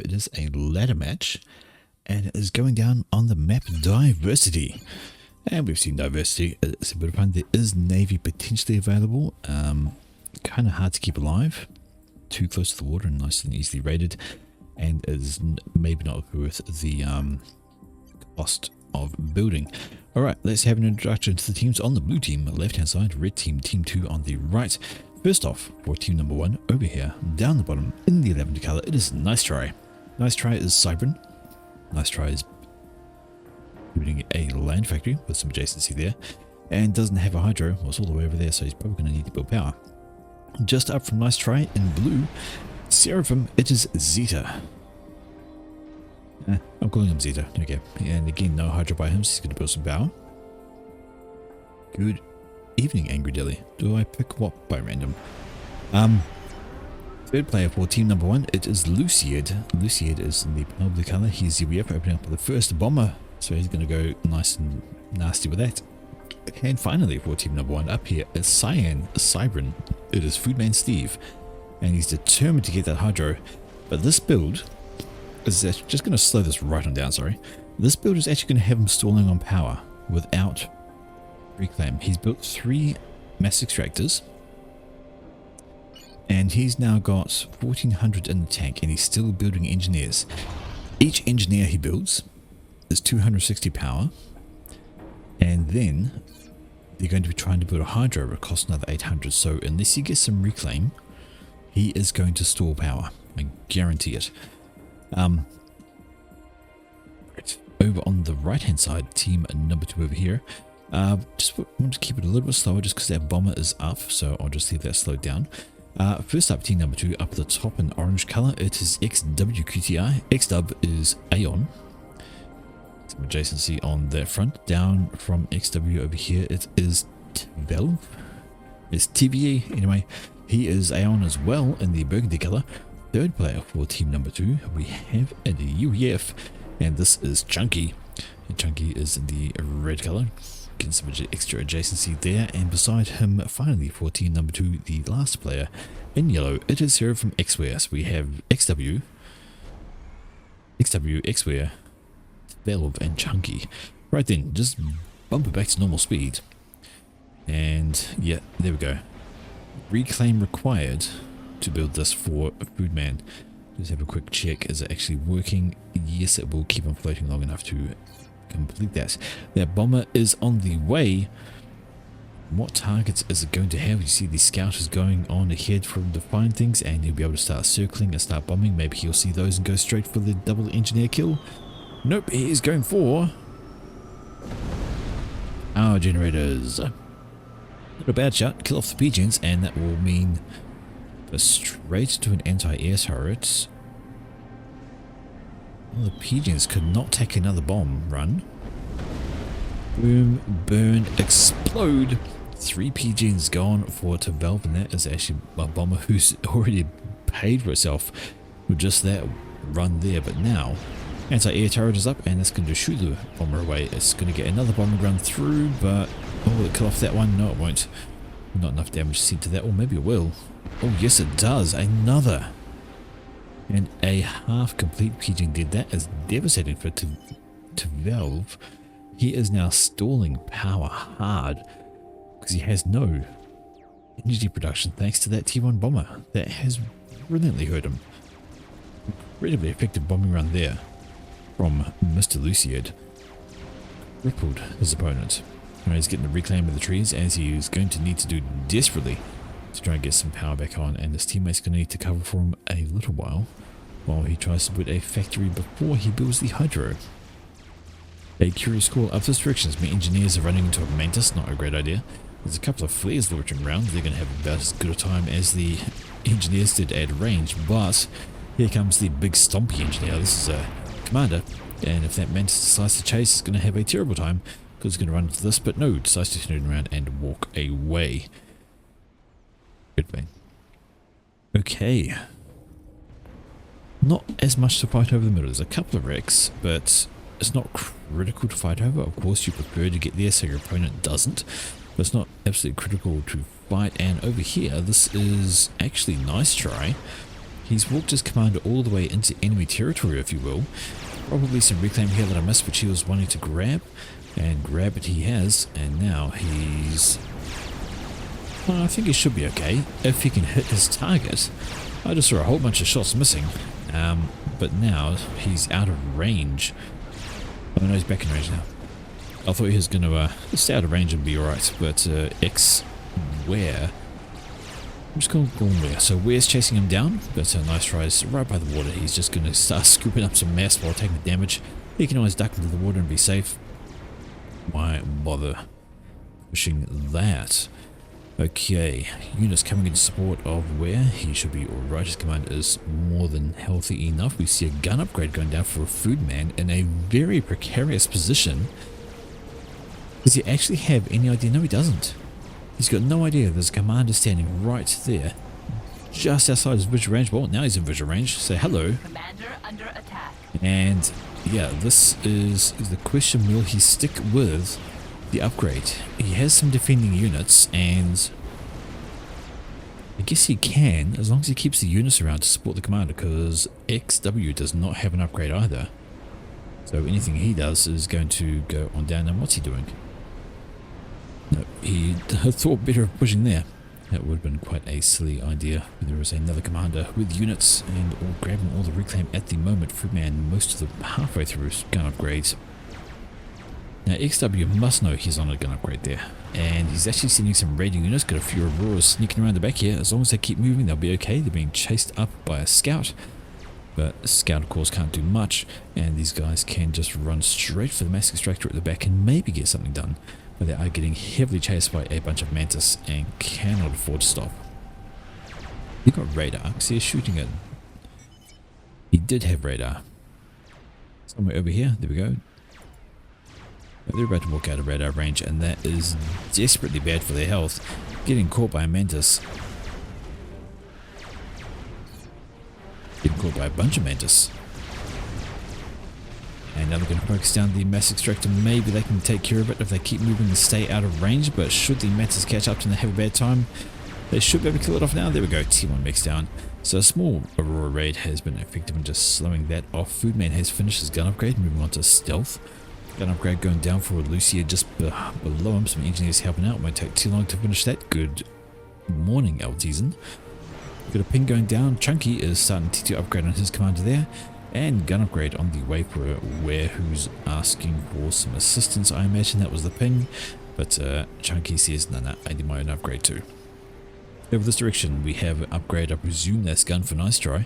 It is a ladder match, and it is going down on the map Diversity. And we've seen Diversity. It's a bit of fun. There is Navy potentially available. Kind of hard to keep alive. Too close to the water and nice and easily raided. And is maybe not worth the cost of building. Alright, let's have an introduction to the teams on the blue team, left hand side, red team, team 2 on the right. First off, for team number 1, over here, down the bottom, in the lavender colour, it is Nice Try. Nice Try is Cybran. Nice Try is building a land factory with some adjacency there, and doesn't have a hydro. Well, it's all the way over there, so he's probably going to need to build power. Just up from Nice Try in blue, Seraphim, it is Zeta. I'm calling him Zeta. Okay, and again, no hydro by him, so he's going to build some power. Good evening, Angry Dilly. Do I pick what by random? Third player for team number 1, it is Luciad. Luciad is in the pale blue colour. He's the UEF opening up with the first bomber, so he's going to go nice and nasty with that. And finally, for team number 1, up here is Cybran. It is Foodman Steve, and he's determined to get that hydro. But this build is just going to slow this right on down. Sorry, this build is actually going to have him stalling on power without reclaim. He's built 3 mass extractors, and he's now got 1400 in the tank, and he's still building engineers. Each engineer he builds is 260 power, and then they're going to be trying to build a hydro. It costs another 800. So unless he gets some reclaim, he is going to stall power. I guarantee it. Right. Over on the right hand side, team number 2 over here. Just want to keep it a little bit slower just because that bomber is up, so I'll just leave that slowed down. First up, team number 2 up at the top in orange color, it is XWQTI. XW is Aeon. Some adjacency on the front. Down from XW over here, it is Tvel. It's TVE. Anyway, he is Aeon as well in the burgundy color. Third player for team number 2, we have a UEF, and this is Chunky. And Chunky is in the red color. Getting some extra adjacency there, and beside him, finally for team number 2, the last player in yellow, it is Zero from Xware. So we have XW, Xware, Valve, and Chunky. Right then, just bump it back to normal speed, and yeah, there we go. Reclaim required to build this for Foodman. Just have a quick check. Is it actually working? Yes, it will keep on floating long enough to complete that. That bomber is on the way. What targets is it going to have? You see the scout is going on ahead for him to find things, and he'll be able to start circling and start bombing. Maybe he'll see those and go straight for the double engineer kill. Nope, he is going for our generators. Not a bad shot. Kill off the pigeons, and that will mean straight to an anti-air turret. Well, the pigeons could not take another bomb run. Boom, burn, explode. 3 pigeons gone for to Valve, and that is actually a bomber who's already paid for itself with just that run there. But now anti-air turret is up, and that's going to shoot the bomber away. It's going to get another bomber run through, but will it kill off that one? No, it won't. Not enough damage to see to that, or maybe it will. Oh yes, it does. Another. And a half complete pigeon did. That is devastating for to Valve. He is now stalling power hard because he has no energy production thanks to that T1 bomber. That has brilliantly hurt him. Incredibly effective bombing run there from Mr. Luciad. Crippled his opponent. Now he's getting the reclaim of the trees, as he is going to need to do desperately to try and get some power back on, and his teammate's going to need to cover for him a little while he tries to put a factory before he builds the hydro. A curious call. Up to restrictions, my engineers are running into a mantis. Not a great idea. There's a couple of flares loitering around. They're going to have about as good a time as the engineers did at range, but here comes the big stompy engineer. This is a commander, and if that mantis decides to chase, it's going to have a terrible time because it's going to run into this, but no, decides to turn around and walk away. Good thing. Okay. Not as much to fight over the middle. There's a couple of wrecks, but it's not critical to fight over. Of course, you prefer to get there so your opponent doesn't, but it's not absolutely critical to fight. And over here, this is actually Nice Try. He's walked his commander all the way into enemy territory, if you will. Probably some reclaim here that I missed, which he was wanting to grab. And grab it he has, and now he's... Well, I think he should be okay if he can hit his target. I just saw a whole bunch of shots missing, but now he's out of range. Oh no, he's back in range now. I thought he was going to stay out of range and be alright, but X where? I'm just going to call him where. So where's chasing him down, but nice tries right by the water. He's just going to start scooping up some mess while taking the damage. He can always duck into the water and be safe. Why bother pushing that? Okay, units coming in support of where he should be alright. His command is more than healthy enough. We see a gun upgrade going down for a food man in a very precarious position. Does he actually have any idea? No, he doesn't. He's got no idea there's a commander standing right there, just outside his visual range. Well, now he's in visual range. Say hello. Commander under attack. And yeah, this is the question. Will he stick with the upgrade? He has some defending units, and I guess he can, as long as he keeps the units around to support the commander, because XW does not have an upgrade either. So anything he does is going to go on down. And what's he doing? No, he thought better of pushing there. That would have been quite a silly idea. There is another commander with units and all grabbing all the reclaim at the moment. Foodman most of the halfway through his gun upgrades. Now XW must know he's on a gun upgrade there, and he's actually sending some raiding units. Got a few Auroras sneaking around the back here. As long as they keep moving, they'll be okay. They're being chased up by a scout, but a scout of course can't do much, and these guys can just run straight for the mass extractor at the back and maybe get something done. But they are getting heavily chased by a bunch of mantis and cannot afford to stop. He got radar because he's shooting it. He did have radar. Somewhere over here. There we go. But they're about to walk out of radar range, and that is desperately bad for their health. Getting caught by a mantis. Getting caught by a bunch of mantis. And now they're going to focus down the mass extractor. Maybe they can take care of it if they keep moving and stay out of range. But should the mantis catch up to them and have a bad time, they should be able to kill it off now. There we go. T1 mix down. So a small Aurora raid has been effective in just slowing that off. Foodman has finished his gun upgrade. Moving on to stealth. Gun upgrade going down for Lucia just below him. Some engineers helping out. Won't take too long to finish that. Good morning, Altizen. Got a ping going down. Chunky is starting T2 upgrade on his commander there. And gun upgrade on the way for Ware, who's asking for some assistance. I imagine that was the ping, but Chunky says, no, I need my own upgrade too. Over this direction, we have an upgrade. I presume that's gun for Nice Try,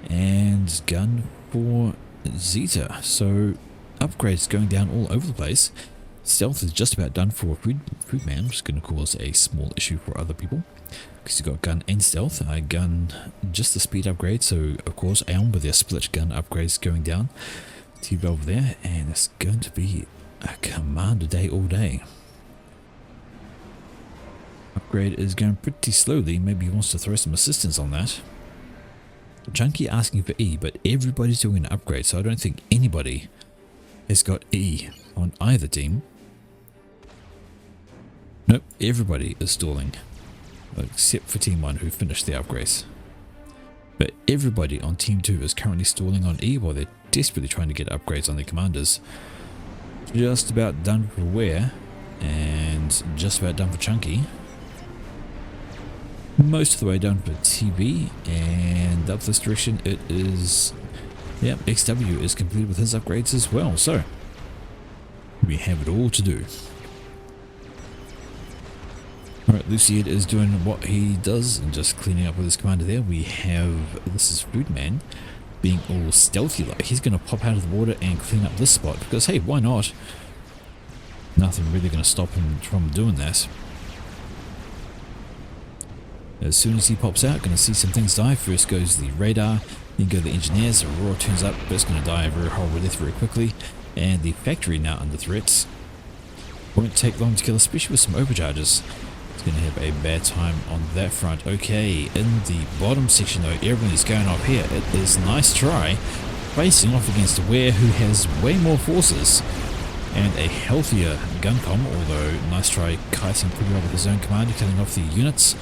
and gun for Zeta. So upgrades going down all over the place. Stealth is just about done for Foodman, which is going to cause a small issue for other people. Because you've got gun and stealth. Gun, just the speed upgrade. So, of course, Elm with their split gun upgrades going down. T-Valve there. And it's going to be a commander day all day. Upgrade is going pretty slowly. Maybe he wants to throw some assistance on that. Chunky asking for E, but everybody's doing an upgrade. So I don't think anybody has got E on either team. Nope, everybody is stalling. Except for Team 1 who finished their upgrades. But everybody on Team 2 is currently stalling on E while they're desperately trying to get upgrades on their commanders. Just about done for Ware, and just about done for Chunky. Most of the way done for TV, and up this direction it is... Yep, XW is completed with his upgrades as well, so we have it all to do. Alright, Luciad is doing what he does and just cleaning up with his commander there. We have, this is Foodman, being all stealthy like. He's going to pop out of the water and clean up this spot because, hey, why not? Nothing really going to stop him from doing that. As soon as he pops out, going to see some things die. First goes the radar, then go the engineers. Aurora turns up, but it's going to die a very horrible death very quickly. And the factory now under threat. Won't take long to kill, especially with some overcharges. It's going to have a bad time on that front. Okay, in the bottom section though, everyone is going up here. It is Nice Try facing off against Ware, who has way more forces and a healthier gun comm, although Nice Try kiting pretty well with his own commander, killing off the units.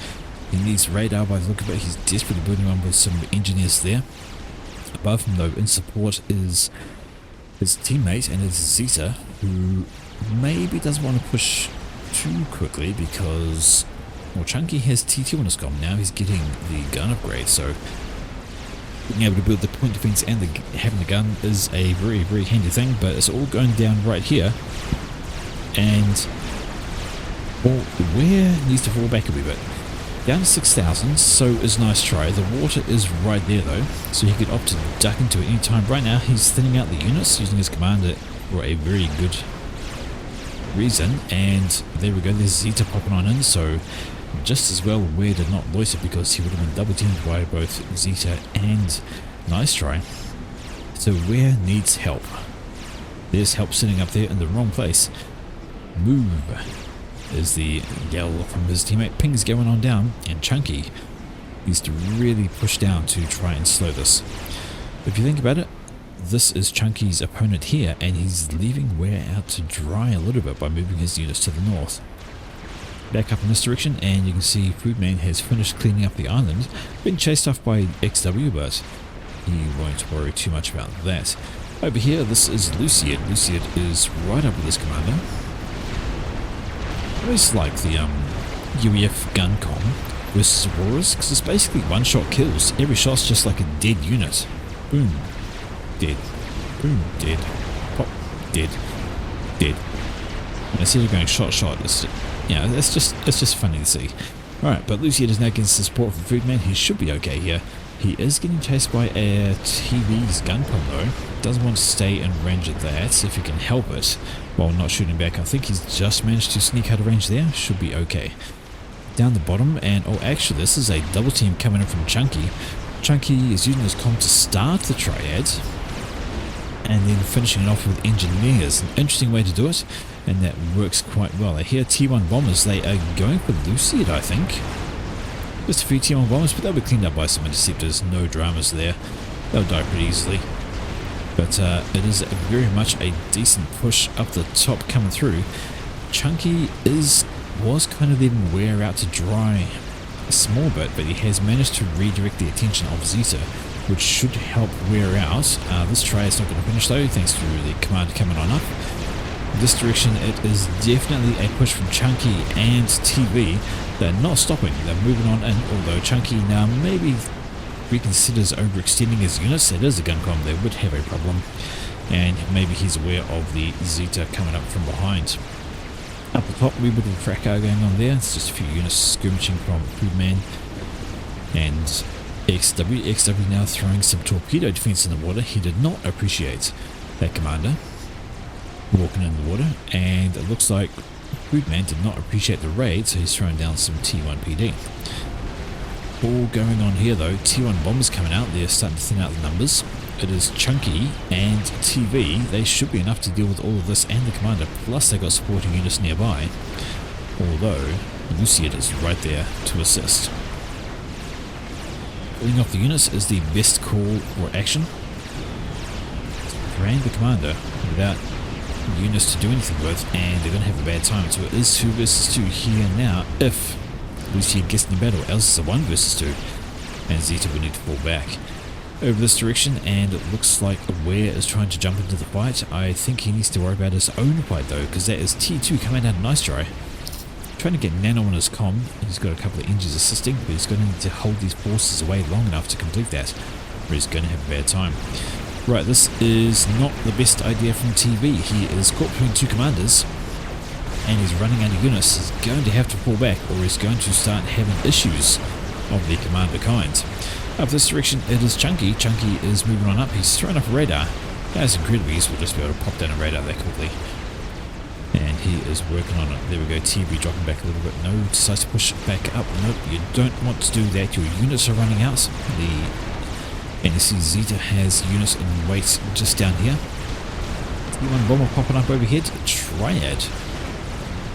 He needs radar by the look of it. He's desperately building one with some engineers there. Above him though, in support, is his teammate, and it's Zeta, who maybe doesn't want to push too quickly because, well, Chunky has T2 on his comm. Now he's getting the gun upgrade, so being able to build the point defense and having the gun is a very, very handy thing, but it's all going down right here. And, well, where needs to fall back a wee bit. Down to 6,000, so is Nice Try. The water is right there though, so he could opt to duck into it any time. Right now he's thinning out the units using his commander for a very good reason, and there we go, there's Zeta popping on in, so just as well Ware did not loiter because he would have been double teamed by both Zeta and Nice Try. So Ware needs help. There's help sitting up there in the wrong place. Move is the yell from his teammate. Ping's going on down, and Chunky needs to really push down to try and slow this. If you think about it, this is Chunky's opponent here, and he's leaving Ware out to dry a little bit by moving his units to the north. Back up in this direction, and you can see Foodman has finished cleaning up the island, being chased off by XW, but he won't worry too much about that. Over here, this is Luciad. Luciad is right up with his commander. I always like the UEF gun com versus Auroras, because it's basically one-shot kills. Every shot's just like a dead unit. Boom, dead. Boom, dead. Pop, dead. Dead. And instead of going shot, it's, yeah, it's just funny to see. Alright, but Luciad is now getting some support from Foodman. He should be okay here. He is getting chased by a TV's gun pump though. Doesn't want to stay in range of that if he can help it while not shooting back. I think he's just managed to sneak out of range there. Should be okay. Down the bottom, and oh, actually this is a double team coming in from Chunky. Chunky is using his comm to start the triad and then finishing it off with engineers. An interesting way to do it, and that works quite well. I hear T1 bombers. They are going for Luciad, I think. Just a few T1 bombers, but they'll be cleaned up by some interceptors. No dramas there. They'll die pretty easily. But it is very much a decent push up the top coming through. Chunky was kind of letting Ware out to dry a small bit, but he has managed to redirect the attention of Zeta, which should help Ware out. This try is not going to finish though, thanks to the command coming on up. In this direction, it is definitely a push from Chunky and TV. They're not stopping, they're moving on in, although Chunky now maybe reconsiders overextending his units. It is a gun com, they would have a problem, and maybe he's aware of the Zeta coming up from behind. Up the top, wee bit of a fracas going on there. It's just a few units skirmishing from Foodman and XW. XW now throwing some torpedo defense in the water. He did not appreciate that commander walking in the water, and it looks like Foodman did not appreciate the raid, so he's throwing down some T1 PD. All going on here though, T1 bombers coming out, they're starting to thin out the numbers. It is Chunky and TV, they should be enough to deal with all of this and the commander, plus they got supporting units nearby, although Luciad is right there to assist. Pulling off the units is the best call for action. Drain the commander without units to do anything with, and they're going to have a bad time. So it is 2 versus 2 here now if Luciad gets in the battle, else it's a 1 versus 2, and Zeta will need to fall back over this direction, and it looks like Ware is trying to jump into the fight. I think he needs to worry about his own fight though, because that is T2 coming out of Nice Try. Trying to get Nano on his comm. He's got a couple of engines assisting, but he's going to need to hold these forces away long enough to complete that, or he's going to have a bad time. Right, this is not the best idea from TV. He is caught between 2 commanders, and he's running out of units. He's going to have to pull back, or he's going to start having issues of the commander kind. Up this direction, it is Chunky. Chunky is moving on up. He's thrown up a radar. That's incredibly useful just to be able to pop down a radar that quickly. And he is working on it. There we go, TV dropping back a little bit. No, decides to push back up. Nope, you don't want to do that. Your units are running out. And you see Zeta has units in wait just down here. T1 bomber popping up overhead. Triad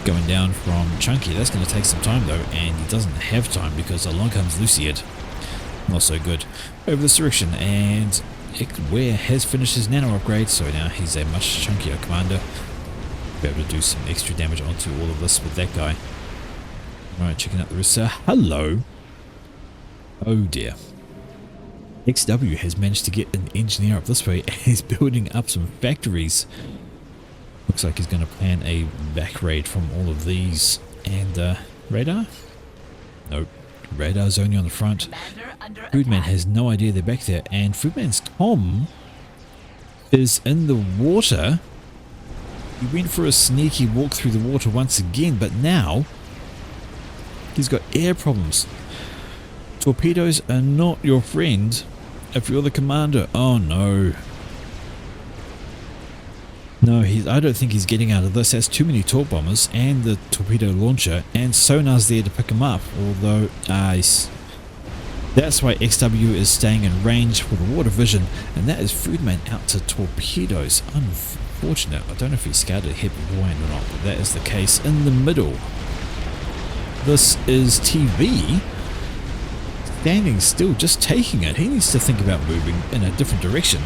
going down from Chunky. That's going to take some time though, and he doesn't have time because along comes Luciad. Not so good. Over this direction, and Ware has finished his nano upgrade, so now he's a much chunkier commander. Be able to do some extra damage onto all of this with that guy. Alright, checking out the rest. Hello. Oh dear. XW has managed to get an engineer up this way and he's building up some factories. Looks like he's going to plan a back raid from all of these. And radar? Nope. Radar's only on the front. Foodman has no idea they're back there, and Foodman's comm is in the water. He went for a sneaky walk through the water once again, but now he's got air problems. Torpedoes are not your friend if you're the commander. Oh no. No, I don't think he's getting out of this. That's too many torp bombers and the torpedo launcher, and sonar's there to pick him up. Although, that's why XW is staying in range for the water vision, and that is Foodman out to torpedoes. Unfortunate. I don't know if he scouted ahead beforehand or not, but that is the case. In the middle, this is TV. Standing still, just taking it. He needs to think about moving in a different direction.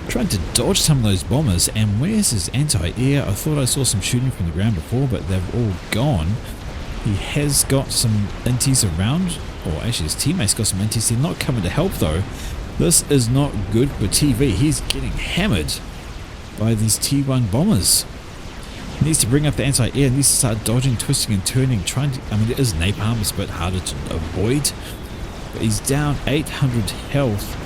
Trying to dodge some of those bombers, and where's his anti-air? I thought I saw some shooting from the ground before, but they've all gone. He has got some inties around, or actually his teammates got some inties. They're not coming to help though. This is not good for TV. He's getting hammered by these T1 bombers. He needs to bring up the anti-air, needs to start dodging, twisting and turning, trying to, I mean it is napalm, it's a bit harder to avoid. But he's down 800 health.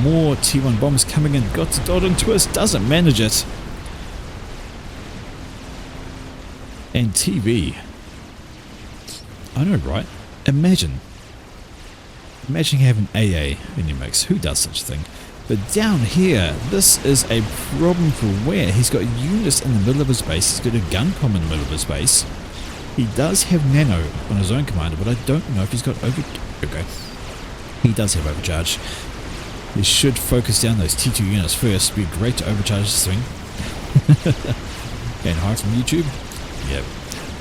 More T1 bombers coming in. Got to dodge and twist. Doesn't manage it. And TV. I know, right? Imagine having AA in your mix. Who does such a thing? But down here, this is a problem for where he's got units in the middle of his base. He's got a gun comm in the middle of his base. He does have nano on his own commander, but I don't know if he's got okay. He does have overcharge. He should focus down those T2 units first. It'd be great to overcharge this thing. And hi from YouTube. Yep.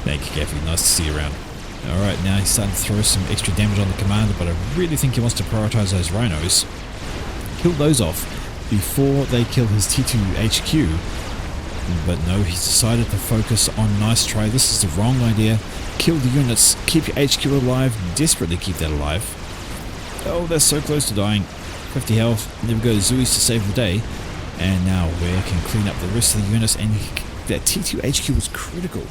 Thank you, Gaffy. Nice to see you around. Alright, now he's starting to throw some extra damage on the commander, but I really think he wants to prioritize those rhinos. Kill those off before they kill his T2 HQ. But no, he's decided to focus on nice try. This is the wrong idea. Kill the units. Keep your HQ alive. Desperately keep that alive. Oh, they're so close to dying. 50 health, and then we go to Zui's to save the day, and now we can clean up the rest of the units, and that T2 HQ was critical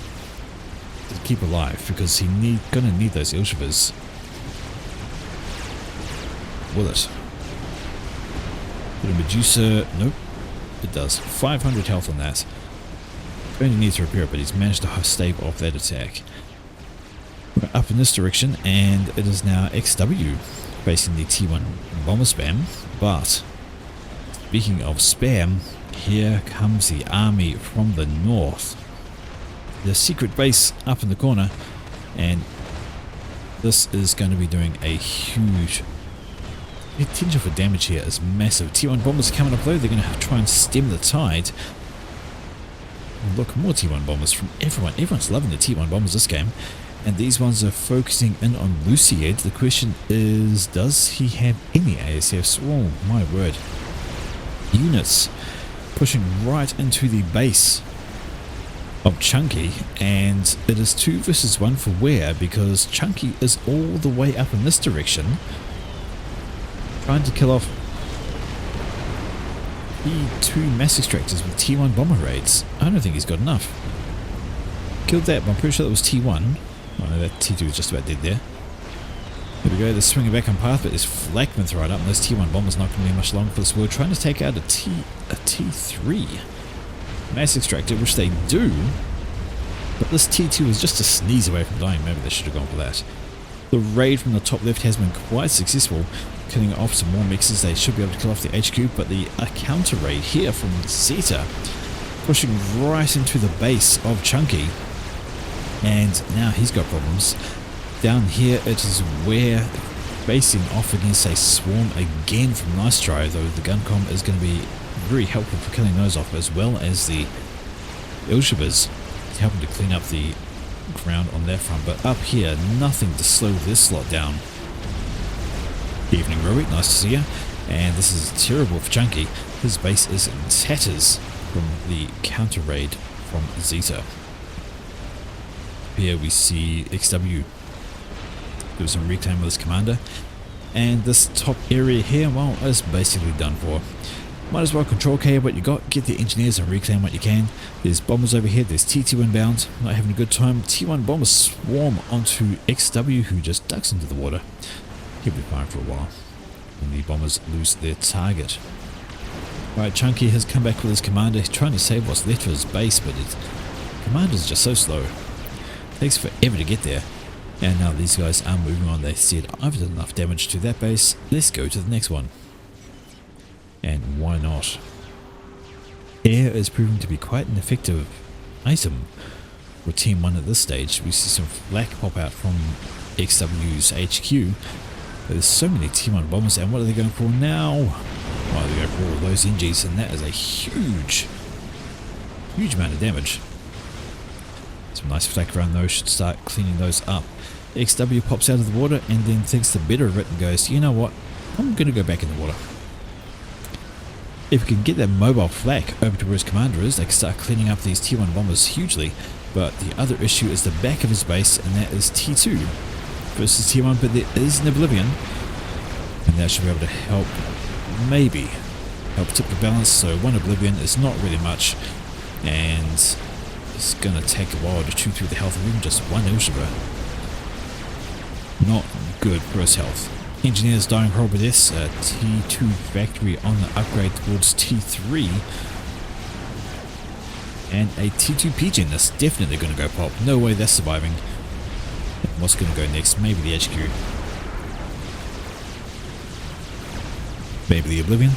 to keep alive, because gonna need those Ilshivers. Will it? Bit of Medusa, nope, it does. 500 health on that. Only needs to repair it, but he's managed to stave off that attack. We're up in this direction, and it is now XW facing the T1 bomber spam. But speaking of spam, here comes the army from the north. The secret base up in the corner, and this is going to be doing a huge potential for damage here is massive. T1 bombers are coming up though. They're going to try and stem the tide. Look, more T1 bombers from everyone. Everyone's loving the T1 bombers this game. And these ones are focusing in on Luciad. The question is, does he have any ASFs? Oh my word. Units pushing right into the base of Chunky, and it is 2 versus 1 for Ware, because Chunky is all the way up in this direction, trying to kill off T2 mass extractors with T1 bomber raids. I don't think he's got enough. Killed that, but I'm pretty sure that was T1. Oh no, that T2 is just about dead there. There we go, they're swinging back on path, but there's Flakman's right up, and this T1 bomber's not going to be much longer for this world. Trying to take out a T3 mass extractor, which they do, but this T2 is just a sneeze away from dying. Maybe they should have gone for that. The raid from the top left has been quite successful, killing off some more mixes. They should be able to kill off the HQ, but the counter raid here from Zeta, pushing right into the base of Chunky. And now he's got problems. Down here it is Ware facing off against a swarm again from Nice Try, though the gun comm is going to be very helpful for killing those off, as well as the Ilshibas helping to clean up the ground on their front. But up here, nothing to slow this slot down. Evening, Rowie, nice to see you. And this is terrible for Chunky. His base is in tatters from the counter raid from Zeta. Here we see XW do some reclaim with his commander, and this top area here, well, is basically done for. Might as well control K what you got, get the engineers and reclaim what you can. There's bombers over here, there's T2 inbound, not having a good time. T1 bombers swarm onto XW, who just ducks into the water. He'll be fine for a while. And the bombers lose their target. Right, Chunky has come back with his commander. He's trying to save what's left of his base, but his commander's just so slow. Takes forever to get there. And now these guys are moving on. They said, I've done enough damage to that base, let's go to the next one. And why not? Air is proving to be quite an effective item for Team 1 at this stage. We see some flak pop out from XW's HQ. There's so many Team 1 bombers, and what are they going for now? Well, they're going for all those NGs, and that is a huge amount of damage. Some nice flak around those, should start cleaning those up. XW pops out of the water and then thinks the better of it and goes, you know what, I'm going to go back in the water. If we can get that mobile flak over to where his commander is, they can start cleaning up these T1 bombers hugely. But the other issue is the back of his base, and that is T2 versus T1, but there is an Oblivion, and that should be able to help, maybe, help tip the balance. So one Oblivion is not really much, and it's going to take a while to chew through the health of even just one Ilshaba. Not good for his health. Engineers dying horrible deaths. T2 factory on the upgrade towards T3. And a T2 Pigeon that's definitely going to go pop. No way that's surviving. What's going to go next? Maybe the HQ. Maybe the Oblivion.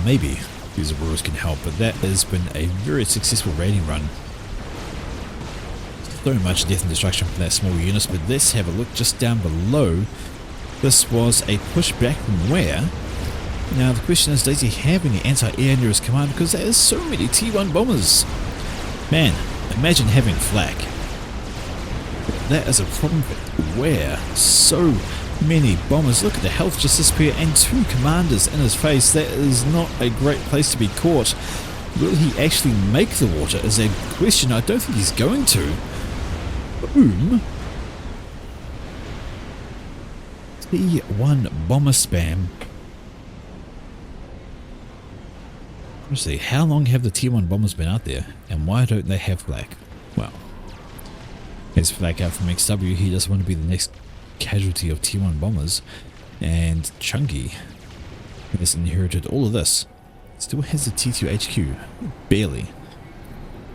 Maybe these Auroras can help, but that has been a very successful raiding run. So much death and destruction from that small unit, but let's have a look just down below. This was a pushback from where? Now the question is, does he have any anti-air near his command? Because there is so many T1 bombers. Man, imagine having flak. That is a problem where so many bombers. Look at the health just disappear, and 2 commanders in his face. That is not a great place to be caught. Will he actually make the water is a question. I don't think he's going to. Boom. T1 bomber spam. Honestly, how long have the T1 bombers been out there, and why don't they have flak? Well, there's flak out from XW. He doesn't want to be the next casualty of T1 bombers, and Chunky has inherited all of this. Still has the T2 HQ, barely.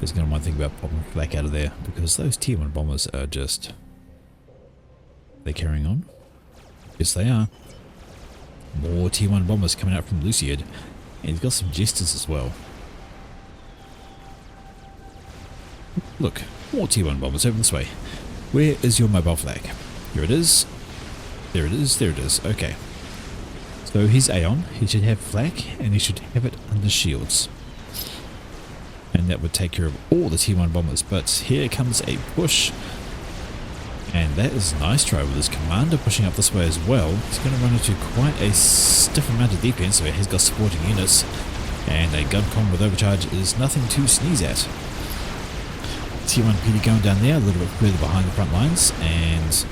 He's going to want to think about popping flak out of there, because those T1 bombers are just... They're carrying on? Yes, they are. More T1 bombers coming out from Luciad. And he's got some jesters as well. Look, more T1 bombers over this way. Where is your mobile flag? Here it is. There it is. There it is. Okay. So he's Aeon. He should have flak, and he should have it under shields. And that would take care of all the T1 bombers. But here comes a push. And that is a nice try with his commander pushing up this way as well. He's going to run into quite a stiff amount of defense, so he's got supporting units. And a gun con with overcharge is nothing to sneeze at. T1 PD going down there, a little bit further behind the front lines. And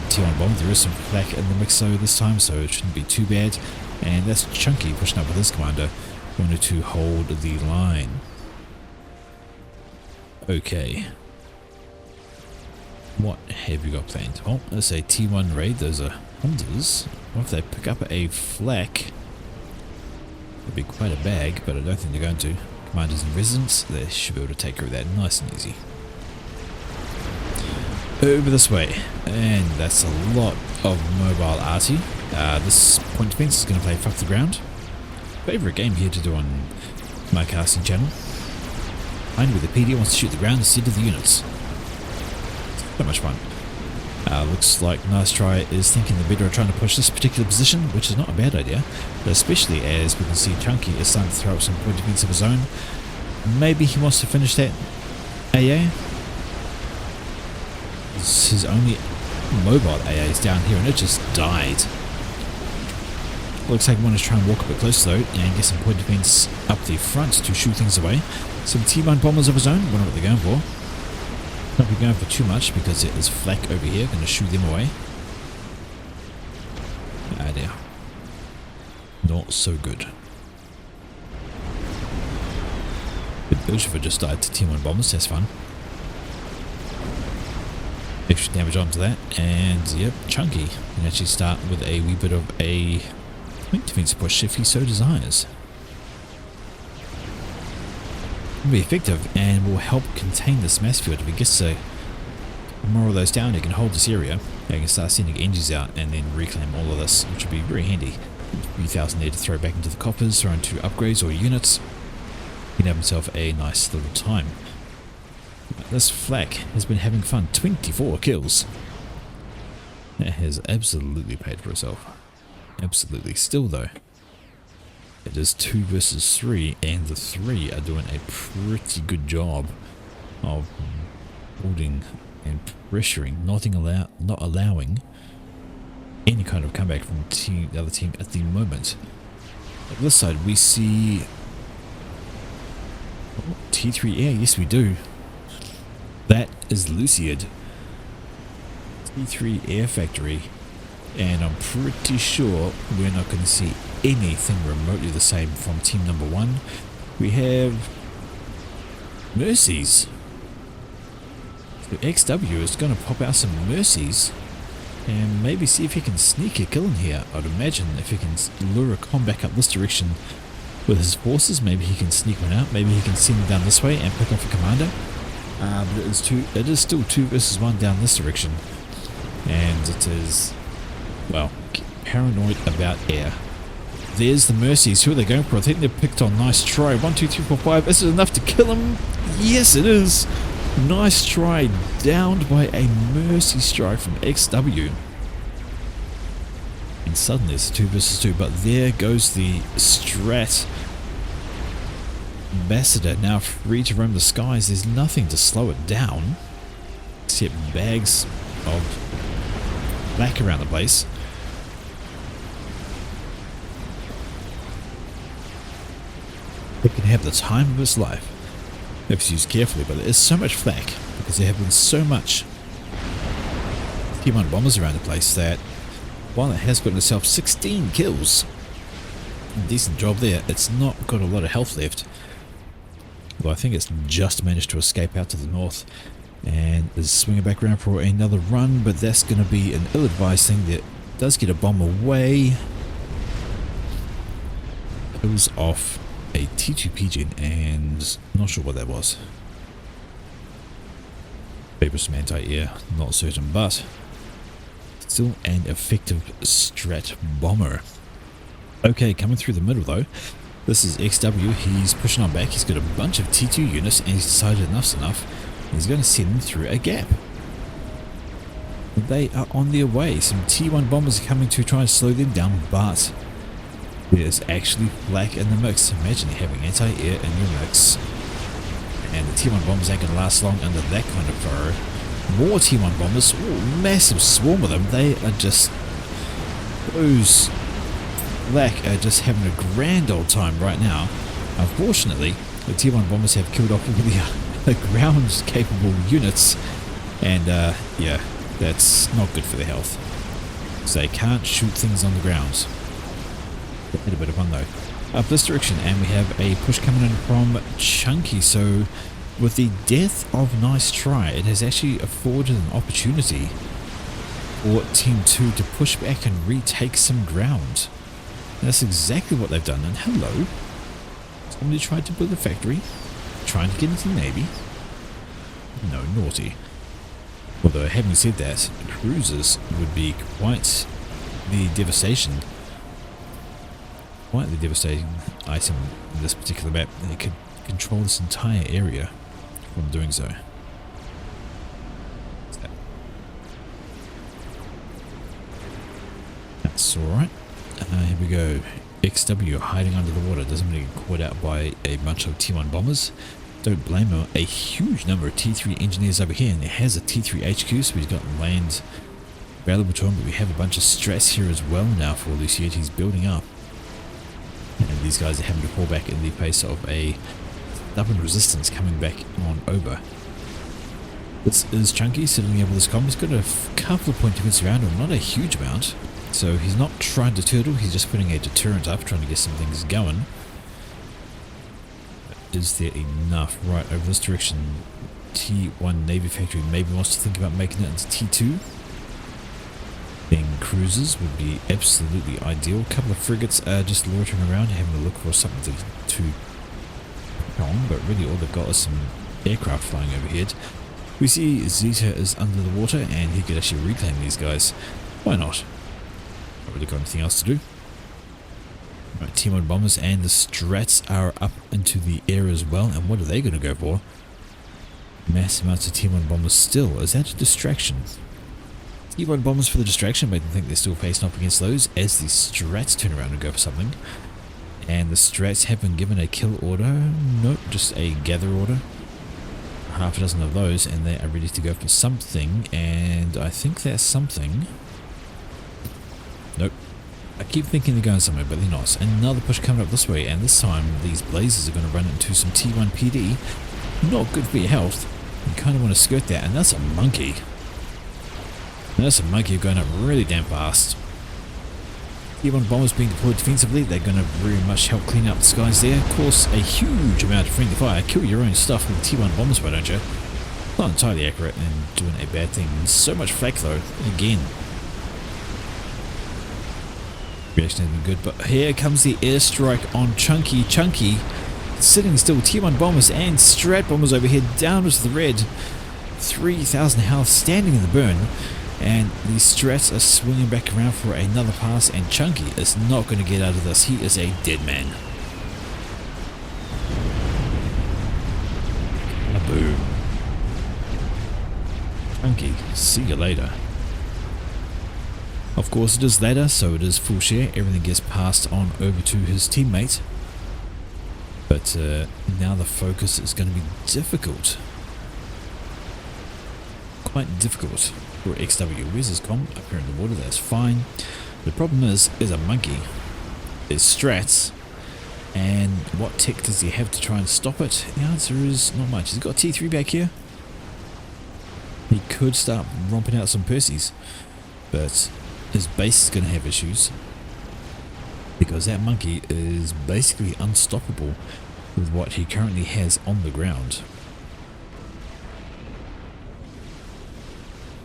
T1 bomb, there is some flak in the mix so this time, so it shouldn't be too bad. And that's Chunky pushing up with his commander, wanted to hold the line. Okay. What have you got planned? Oh, let's say T1 raid. Those are hunters. What if they pick up a flak? It'd be quite a bag, but I don't think they're going to. Commanders in residence, they should be able to take care of that nice and easy. Over this way, and that's a lot of mobile arty. This point defense is going to play Fuck the Ground. Favorite game here to do on my casting channel. Find where the PD wants to shoot the ground instead of the units. So much fun. Looks like Nice Try is thinking the better of trying to push this particular position, which is not a bad idea, but especially as we can see Chunky is starting to throw up some point defense of his own. Maybe he wants to finish that AA. It's his only mobile AA is down here, and it just died. Looks like he wants to try and walk a bit closer though, and get some point defense up the front to shoot things away. Some T1 bombers of his own, wonder what they're going for. Not be going for too much because it is flak over here, going to shoo them away. not so good. But Lucifer just died to Team 1 bombers, that's fun. Extra damage onto that, and yep, Chunky can actually start with a wee bit of a point defense push if he so desires. Will be effective and will help contain this mass field. If he gets more of those down, he can hold this area. He can start sending engines out and then reclaim all of this, which would be very handy. 3,000 there to throw back into the coppers, throw into upgrades or units. He can have himself a nice little time. This flak has been having fun. 24 kills. That has absolutely paid for itself. Absolutely. Still though, it is 2 versus 3, and the 3 are doing a pretty good job of holding and pressuring, not allowing any kind of comeback from the other team at the moment. On this side we see T3 Air. Yes, we do. That is Luciad. T3 Air Factory. And I'm pretty sure we're not going to see anything remotely the same from team number 1. We have Mercies. So XW is going to pop out some Mercies and maybe see if he can sneak a kill in here. I'd imagine if he can lure a com back up this direction with his forces, maybe he can sneak one out. Maybe he can send them down this way and pick off a commander. But it is still 2 versus 1 down this direction, and it is, well, paranoid about air. There's the Mercies. Who are they going for? I think they've picked on Nice Try. 1, 2, 3, 4, 5. Is it enough to kill him? Yes, it is. Nice Try, downed by a Mercy strike from XW. And suddenly it's 2 versus 2. But there goes the Strat Ambassador, now free to roam the skies. There's nothing to slow it down except bags of black around the place. It can have the time of its life if it's used carefully, but there's so much flak because there have been so much Team 1 bombers around the place that while it has gotten itself 16 kills, decent job there, it's not got a lot of health left. Well, I think it's just managed to escape out to the north and is swinging back around for another run, but that's going to be an ill-advised thing. That does get a bomb away. It was off a T2 Pigeon, and not sure what that was. Maybe some anti-air, not certain, but still an effective strat bomber. Okay, coming through the middle though. This is XW, he's pushing on back, he's got a bunch of T2 units and he's decided enough's enough. He's going to send them through a gap. They are on their way. Some T1 bombers are coming to try and slow them down, but there's actually flak in the mix. Imagine having anti-air in your mix. And the T1 bombers ain't going to last long under that kind of fire. More T1 bombers, ooh, massive swarm of them. They are just, those flak are just having a grand old time right now. Unfortunately, the T1 bombers have killed off all the ground capable units, and yeah, that's not good for their health. So they can't shoot things on the ground. Had a bit of fun though. Up this direction, and we have a push coming in from Chunky. So with the death of Nice Try, it has actually afforded an opportunity for Team 2 to push back and retake some ground. And that's exactly what they've done. And hello, somebody tried to build a factory, trying to get into the Navy. No, naughty. Although having said that, cruisers would be quite the devastation. Quite the devastating item in this particular map. They could control this entire area from doing so. That's alright. Here we go. XW hiding under the water. Doesn't really get caught out by a bunch of T1 bombers. Don't blame him. A huge number of T3 engineers over here, and it has a T3 HQ, so he's got land available to him, but we have a bunch of stress here as well now for Luciad. He's building up. And these guys are having to fall back in the face of a stubborn resistance coming back on over. This is Chunky sitting here with his comm. He's got a couple of point defense around him, not a huge amount. So he's not trying to turtle, he's just putting a deterrent up, trying to get some things going. Is there enough? Right, over this direction, T1 Navy Factory maybe wants to think about making it into T2. Then cruisers would be absolutely ideal. A couple of frigates are just loitering around, having a look for something to on, but really all they've got is some aircraft flying overhead. We see Zeta is under the water, and he could actually reclaim these guys. Why not? Not really got anything else to do. Right, T1 bombers and the Strats are up into the air as well, and what are they going to go for? Mass amounts of T1 bombers still. Is that a distraction? T1 bombers for the distraction, make them think they're still facing up against those, as the Strats turn around and go for something. And the Strats have been given a kill order. Nope, just a gather order. Half a dozen of those, and they are ready to go for something, and I think that's something. Nope. I keep thinking they're going somewhere, but they're not. Another push coming up this way, and this time these blazes are going to run into some T1 PD. Not good for your health. You kind of want to skirt that, and that's a monkey. And that's a monkey going up really damn fast. T1 bombers being deployed defensively, they're going to very much help clean up the skies there. Of course, a huge amount of friendly fire. Kill your own stuff with T1 bombers, why don't you? Not entirely accurate and doing a bad thing. So much flak though, again. Reaction isn't good, but here comes the airstrike on Chunky. Chunky sitting still. T1 bombers and Strat bombers overhead, down with the red. 3,000 health, standing in the burn, and the Strats are swinging back around for another pass, and Chunky is not going to get out of this. He is a dead man. Boom. Chunky, see you later. Of course it is later, so it is full share. Everything gets passed on over to his teammate. But now the focus is going to be difficult. Quite difficult for XW. Where's his comm? Up here in the water, that's fine. The problem is a monkey. There's Strats. And what tech does he have to try and stop it? The answer is not much. He's got T3 back here. He could start romping out some Percies. But his base is going to have issues, because that monkey is basically unstoppable with what he currently has on the ground.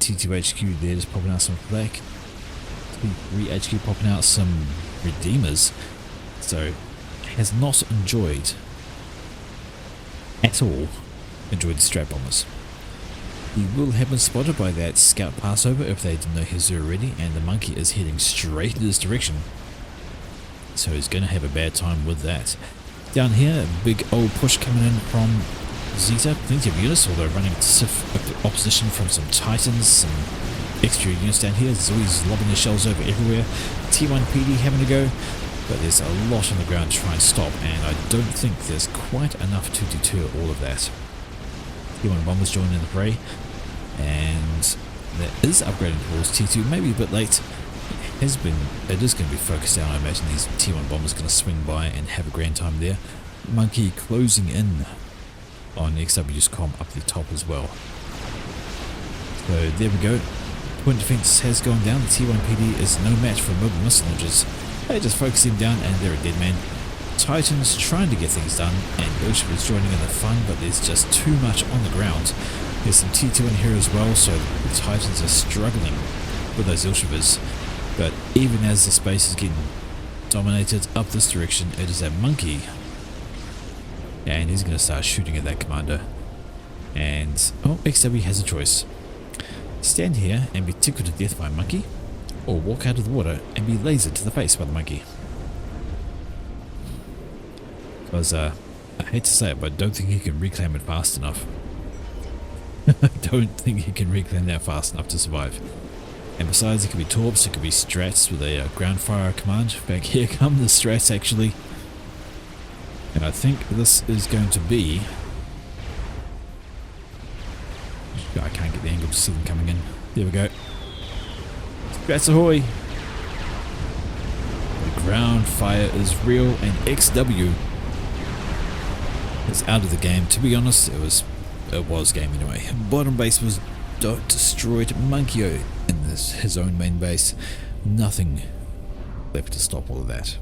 T2HQ there just popping out some flak. T3HQ popping out some Redeemers. So has not enjoyed at all the Strat bombers. He will have been spotted by that scout passover if they didn't know he's there already, and the monkey is heading straight in this direction. So he's going to have a bad time with that. Down here, a big old push coming in from Zeta. Plenty of units, although running into opposition from some Titans, some extra units down here. Zoe's lobbing their shells over everywhere. T1 PD having to go, but there's a lot on the ground to try and stop, and I don't think there's quite enough to deter all of that. T1 bombers joining in the fray, and that is upgrading towards T2, maybe a bit late. It is going to be focused down. I imagine these T1 bombers going to swing by and have a grand time there. Monkey closing in on XW's comm up the top as well. So there we go. Point defense has gone down. The T1 PD is no match for mobile missile launchers. They just focus him down and they're a dead man. Titans trying to get things done, and Ursula is joining in the fun, but there's just too much on the ground. There's some T2 in here as well, so the Titans are struggling with those Ilshivas. But even as the space is getting dominated up this direction, it is that monkey, and he's going to start shooting at that commander. And oh, XW has a choice: stand here and be tickled to death by a monkey, or walk out of the water and be lasered to the face by the monkey. Because I hate to say it, but I don't think he can reclaim it fast enough. I don't think he can reclaim that fast enough to survive. And besides, it could be Torps, it could be Strats with a ground fire command. Back here come the Strats actually. And I think this is going to be... I can't get the angle to see them coming in. There we go. Strats ahoy! The ground fire is real, and XW is out of the game. To be honest, it was game anyway. Bottom base was destroyed. Monkey in the his own main base. Nothing left to stop all of that.